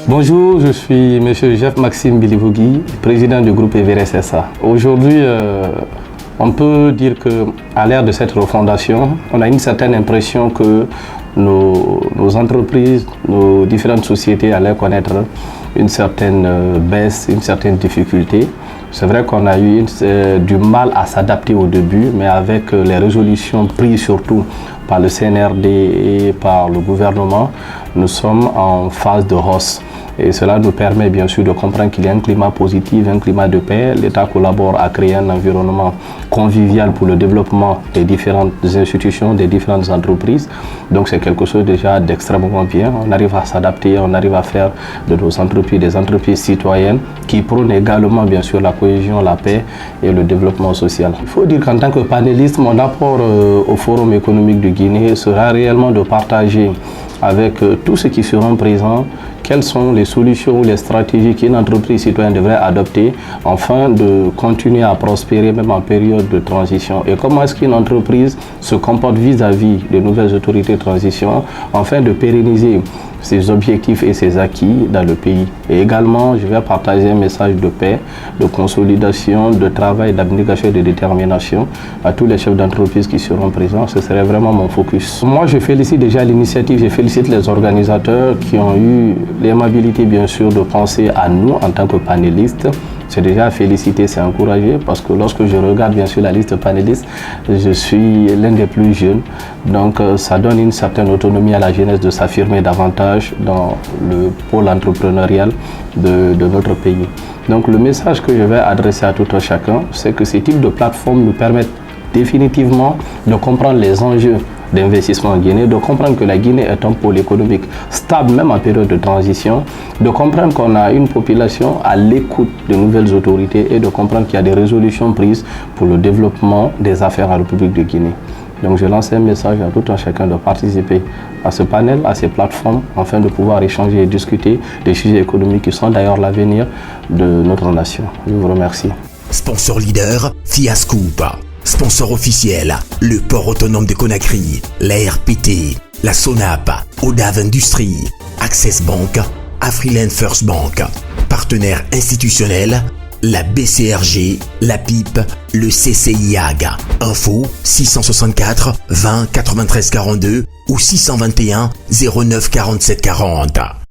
Bonjour, je suis M. Jeff Maxime Bilivogui, président du groupe Everest SA. Aujourd'hui, on peut dire qu'à l'ère de cette refondation, on a une certaine impression que nos entreprises, nos différentes sociétés allaient connaître une certaine baisse, une certaine difficulté. C'est vrai qu'on a eu du mal à s'adapter au début, mais avec les résolutions prises surtout par le CNRD et par le gouvernement, nous sommes en phase de hausse. Et cela nous permet bien sûr de comprendre qu'il y a un climat positif, un climat de paix. L'État collabore à créer un environnement convivial pour le développement des différentes institutions, des différentes entreprises. Donc c'est quelque chose déjà d'extrêmement bien. On arrive à s'adapter, on arrive à faire de nos entreprises des entreprises citoyennes qui prônent également bien sûr la cohésion, la paix et le développement social. Il faut dire qu'en tant que panéliste, mon apport au Forum économique de Guinée sera réellement de partager avec tous ceux qui seront présents quelles sont les solutions ou les stratégies qu'une entreprise citoyenne devrait adopter afin de continuer à prospérer même en période de transition. Et comment est-ce qu'une entreprise se comporte vis-à-vis des nouvelles autorités de transition afin de pérenniser ses objectifs et ses acquis dans le pays. Et également, je vais partager un message de paix, de consolidation, de travail, d'abnégation et de détermination à tous les chefs d'entreprise qui seront présents. Ce serait vraiment mon focus. Moi, je félicite déjà l'initiative, je félicite les organisateurs qui ont eu l'aimabilité, bien sûr, de penser à nous en tant que panélistes. C'est déjà à féliciter, c'est encouragé parce que lorsque je regarde bien sûr la liste de panélistes, je suis l'un des plus jeunes. Donc ça donne une certaine autonomie à la jeunesse de s'affirmer davantage dans le pôle entrepreneurial de notre pays. Donc le message que je vais adresser à tout un chacun, c'est que ces types de plateformes nous permettent définitivement de comprendre les enjeux d'investissement en Guinée, de comprendre que la Guinée est un pôle économique stable même en période de transition, de comprendre qu'on a une population à l'écoute de nouvelles autorités et de comprendre qu'il y a des résolutions prises pour le développement des affaires en République de Guinée. Donc je lance un message à tout un chacun de participer à ce panel, à ces plateformes, afin de pouvoir échanger et discuter des sujets économiques qui sont d'ailleurs l'avenir de notre nation. Je vous remercie. Sponsor leader, Fiascoop. Sponsor officiel, le port autonome de Conakry, la RPT, la SONAP, ODAV Industrie, Access Bank, Afriland First Bank. Partenaire institutionnel, la BCRG, la PIP, le CCIAG. Info 664 20 93 42 ou 621 09 47 40.